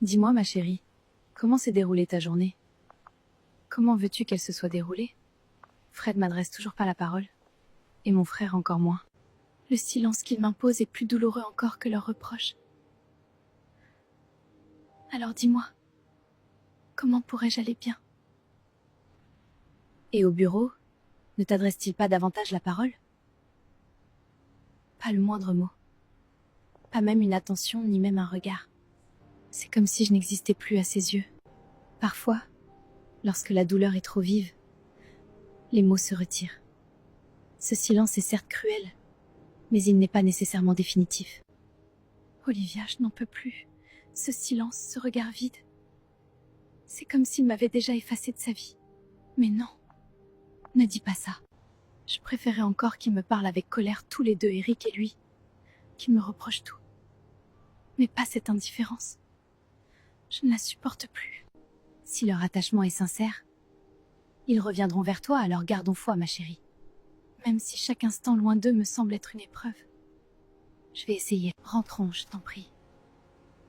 Dis-moi, ma chérie, comment s'est déroulée ta journée? Comment veux-tu qu'elle se soit déroulée? Fred m'adresse toujours pas la parole, et mon frère encore moins. Le silence qu'il m'impose est plus douloureux encore que leurs reproches. Alors dis-moi, comment pourrais-je aller bien? Et au bureau, ne t'adresse-t-il pas davantage la parole? Pas le moindre mot. Pas même une attention, ni même un regard. C'est comme si je n'existais plus à ses yeux. Parfois, lorsque la douleur est trop vive, les mots se retirent. Ce silence est certes cruel, mais il n'est pas nécessairement définitif. Olivia, je n'en peux plus. Ce silence, ce regard vide. C'est comme s'il m'avait déjà effacé de sa vie. Mais non, ne dis pas ça. Je préférais encore qu'il me parle avec colère tous les deux, Eric et lui. Qu'il me reproche tout. Mais pas cette indifférence. Je ne la supporte plus. Si leur attachement est sincère, ils reviendront vers toi, alors gardons foi, ma chérie. Même si chaque instant loin d'eux me semble être une épreuve. Je vais essayer. Rentrons, je t'en prie.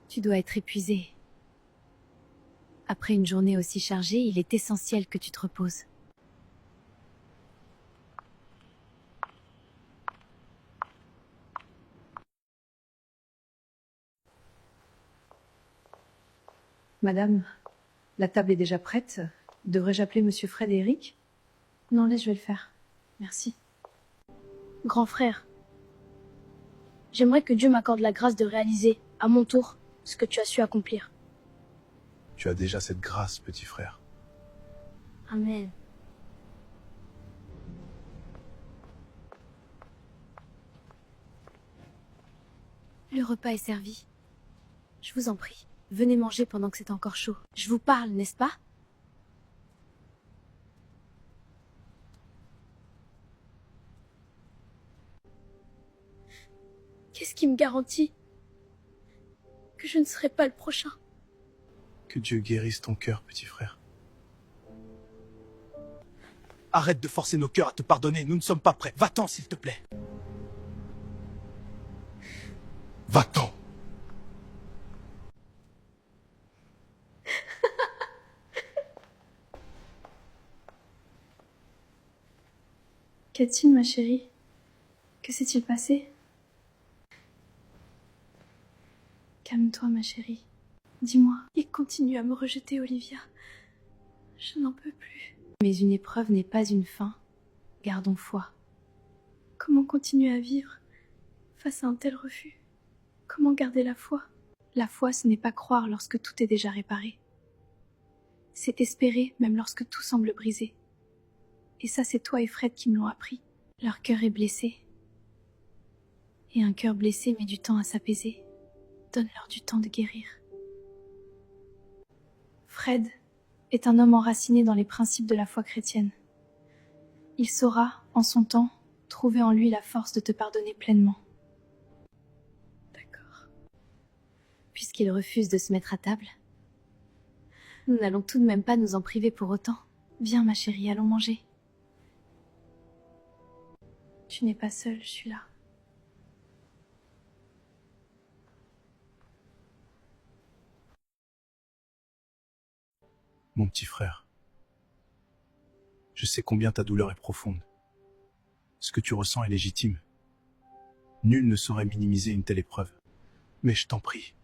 Tu dois être épuisée. Après une journée aussi chargée, il est essentiel que tu te reposes. Madame, la table est déjà prête. Devrais-je appeler Monsieur Fred et Eric? Non, laisse, je vais le faire. Merci. Grand frère, j'aimerais que Dieu m'accorde la grâce de réaliser, à mon tour, ce que tu as su accomplir. Tu as déjà cette grâce, petit frère. Amen. Le repas est servi. Je vous en prie, venez manger pendant que c'est encore chaud. Je vous parle, n'est-ce pas? Qu'est-ce qui me garantit que je ne serai pas le prochain? Que Dieu guérisse ton cœur, petit frère. Arrête de forcer nos cœurs à te pardonner, nous ne sommes pas prêts. Va-t'en, s'il te plaît. Va-t'en. Qu'a-t-il, ma chérie? Que s'est-il passé? Calme-toi, ma chérie. Dis-moi, il continue à me rejeter, Olivia. Je n'en peux plus. Mais une épreuve n'est pas une fin. Gardons foi. Comment continuer à vivre face à un tel refus? Comment garder la foi? La foi, ce n'est pas croire lorsque tout est déjà réparé. C'est espérer même lorsque tout semble brisé. Et ça, c'est toi et Fred qui me l'ont appris. Leur cœur est blessé. Et un cœur blessé met du temps à s'apaiser. Donne-leur du temps de guérir. Fred est un homme enraciné dans les principes de la foi chrétienne. Il saura, en son temps, trouver en lui la force de te pardonner pleinement. D'accord. Puisqu'il refuse de se mettre à table, nous n'allons tout de même pas nous en priver pour autant. Viens, ma chérie, allons manger. Tu n'es pas seule, je suis là. Mon petit frère, je sais combien ta douleur est profonde. Ce que tu ressens est légitime. Nul ne saurait minimiser une telle épreuve. Mais je t'en prie,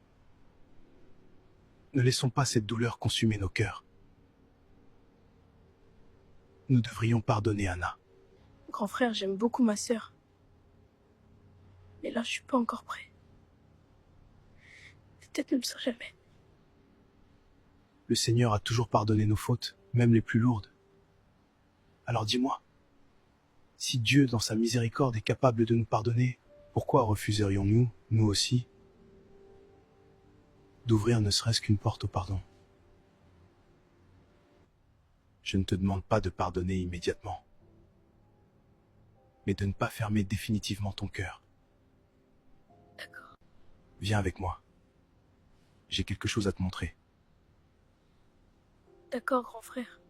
ne laissons pas cette douleur consumer nos cœurs. Nous devrions pardonner Anna. Grand frère, j'aime beaucoup ma sœur. Mais là, je suis pas encore prêt. Peut-être ne le serai jamais. Le Seigneur a toujours pardonné nos fautes, même les plus lourdes. Alors dis-moi, si Dieu, dans sa miséricorde, est capable de nous pardonner, pourquoi refuserions-nous, nous aussi, d'ouvrir ne serait-ce qu'une porte au pardon? Je ne te demande pas de pardonner immédiatement, mais de ne pas fermer définitivement ton cœur. D'accord. Viens avec moi. J'ai quelque chose à te montrer. D'accord, grand frère.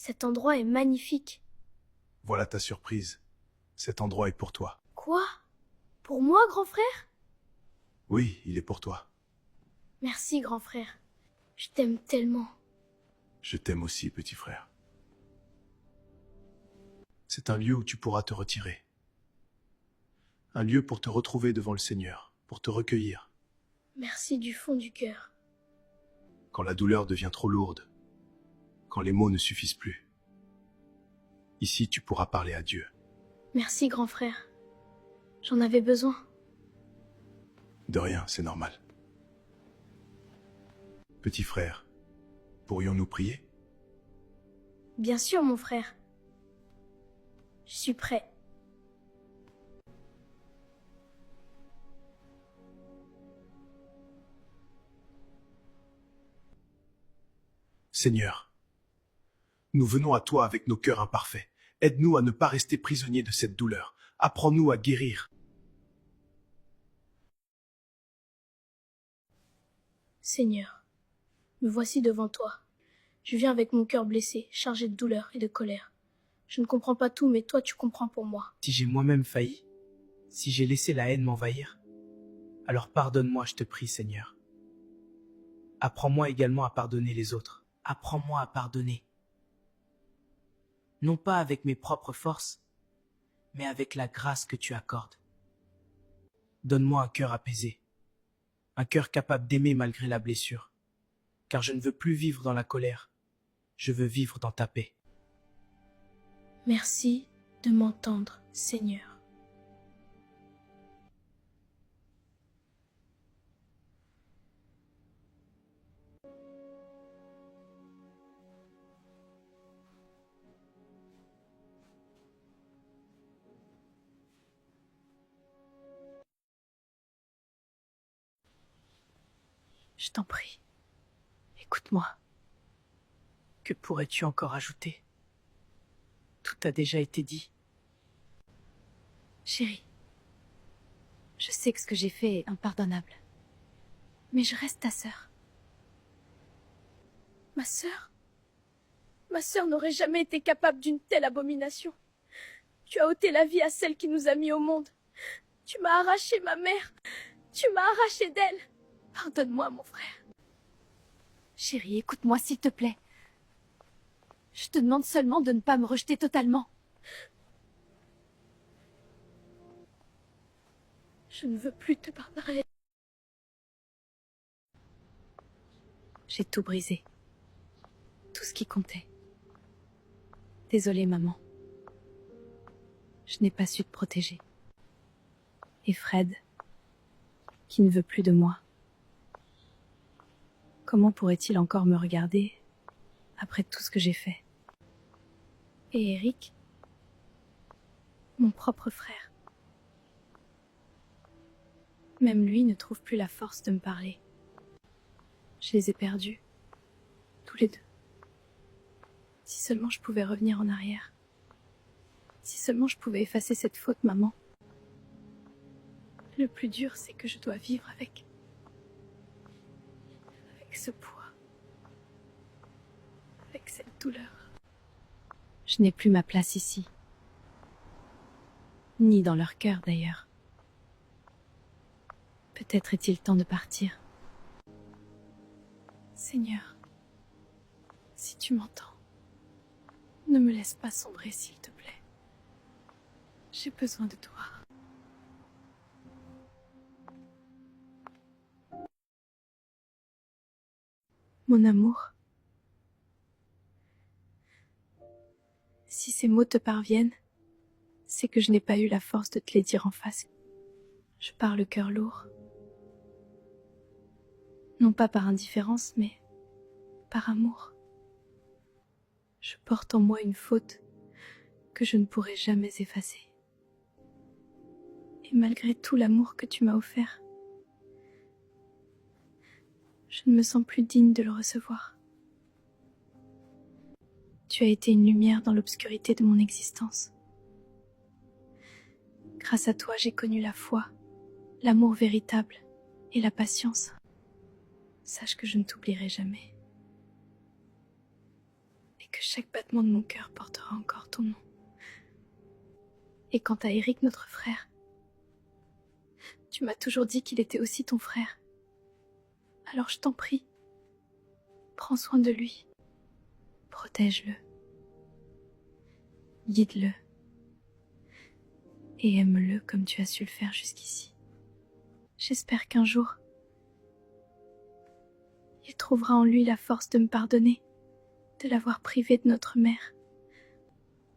Cet endroit est magnifique. Voilà ta surprise. Cet endroit est pour toi. Quoi? Pour moi, grand frère? Oui, il est pour toi. Merci, grand frère. Je t'aime tellement. Je t'aime aussi, petit frère. C'est un lieu où tu pourras te retirer. Un lieu pour te retrouver devant le Seigneur, pour te recueillir. Merci du fond du cœur. Quand la douleur devient trop lourde, quand les mots ne suffisent plus. Ici, tu pourras parler à Dieu. Merci, grand frère. J'en avais besoin. De rien, c'est normal. Petit frère, pourrions-nous prier? Bien sûr, mon frère. Je suis prêt. Seigneur, nous venons à toi avec nos cœurs imparfaits. Aide-nous à ne pas rester prisonniers de cette douleur. Apprends-nous à guérir. Seigneur, me voici devant toi. Je viens avec mon cœur blessé, chargé de douleur et de colère. Je ne comprends pas tout, mais toi tu comprends pour moi. Si j'ai moi-même failli, si j'ai laissé la haine m'envahir, alors pardonne-moi, je te prie, Seigneur. Apprends-moi également à pardonner les autres. Apprends-moi à pardonner. Non pas avec mes propres forces, mais avec la grâce que tu accordes. Donne-moi un cœur apaisé, un cœur capable d'aimer malgré la blessure, car je ne veux plus vivre dans la colère, je veux vivre dans ta paix. Merci de m'entendre, Seigneur. Je t'en prie. Écoute-moi. Que pourrais-tu encore ajouter? Tout a déjà été dit. Chérie, je sais que ce que j'ai fait est impardonnable. Mais je reste ta sœur. Ma sœur? Ma sœur n'aurait jamais été capable d'une telle abomination. Tu as ôté la vie à celle qui nous a mis au monde. Tu m'as arraché ma mère. Tu m'as arraché d'elle. Pardonne-moi, mon frère. Chérie, écoute-moi s'il te plaît. Je te demande seulement de ne pas me rejeter totalement. Je ne veux plus te pardonner. J'ai tout brisé. Tout ce qui comptait. Désolée, maman. Je n'ai pas su te protéger. Et Fred, qui ne veut plus de moi. Comment pourrait-il encore me regarder après tout ce que j'ai fait? Et Eric? Mon propre frère. Même lui ne trouve plus la force de me parler. Je les ai perdus. Tous les deux. Si seulement je pouvais revenir en arrière. Si seulement je pouvais effacer cette faute, maman. Le plus dur, c'est que je dois vivre avec ce poids. Avec cette douleur. Je n'ai plus ma place ici. Ni dans leur cœur, d'ailleurs. Peut-être est-il temps de partir. Seigneur, si tu m'entends, ne me laisse pas sombrer, s'il te plaît. J'ai besoin de toi. Mon amour, si ces mots te parviennent, c'est que je n'ai pas eu la force de te les dire en face. Je pars le cœur lourd. Non pas par indifférence, mais par amour. Je porte en moi une faute que je ne pourrai jamais effacer. Et malgré tout l'amour que tu m'as offert, je ne me sens plus digne de le recevoir. Tu as été une lumière dans l'obscurité de mon existence. Grâce à toi, j'ai connu la foi, l'amour véritable et la patience. Sache que je ne t'oublierai jamais. Et que chaque battement de mon cœur portera encore ton nom. Et quant à Eric, notre frère, tu m'as toujours dit qu'il était aussi ton frère. Alors je t'en prie, prends soin de lui, protège-le, guide-le, et aime-le comme tu as su le faire jusqu'ici. J'espère qu'un jour, il trouvera en lui la force de me pardonner, de l'avoir privé de notre mère.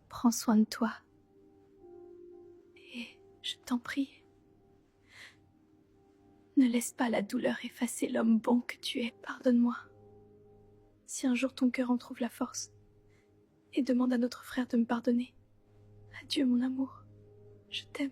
Prends soin de toi. Et je t'en prie, ne laisse pas la douleur effacer l'homme bon que tu es. Pardonne-moi. Si un jour ton cœur en trouve la force, et demande à notre frère de me pardonner. Adieu mon amour, je t'aime.